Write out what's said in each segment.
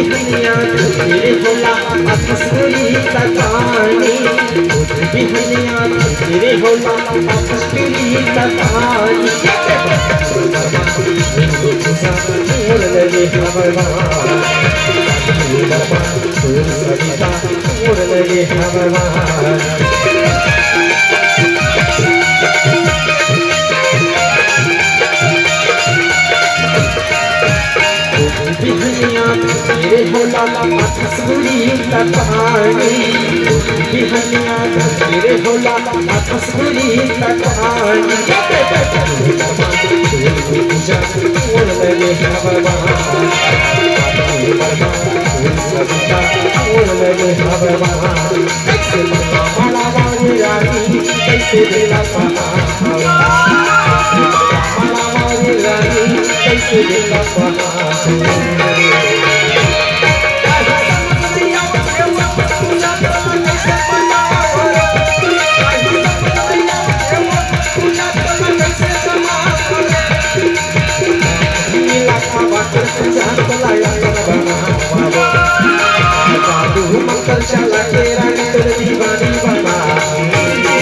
बिहनिया तेरे होला कस्तूरी का पानी बिहनिया तेरे होला कस्तूरी का पानी मोर लगे हमारा सविता मोर लगे हमारा बिहनिया तेरे होला कस्तूरी का पानी बिहनिया तेरे होला कस्तूरी का पानी मोर लगे हमारा सविता मोर लगे हमारा कैसे माला वाली रानी कैसे दिला कैसे दिला मंगल चला के रानी तेरे दीवानी बना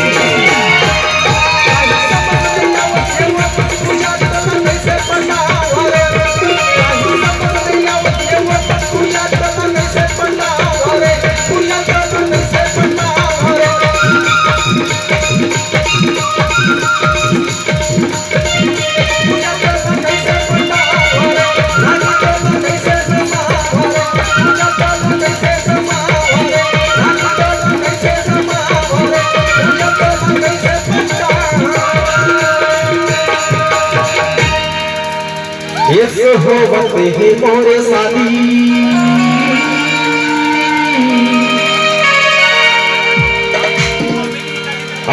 ये हो बते है मोरे साली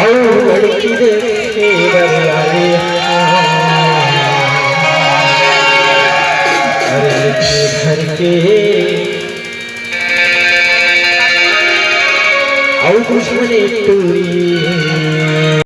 और लड़की दे बदलाए अरे घर के और दुश्मनी टूरी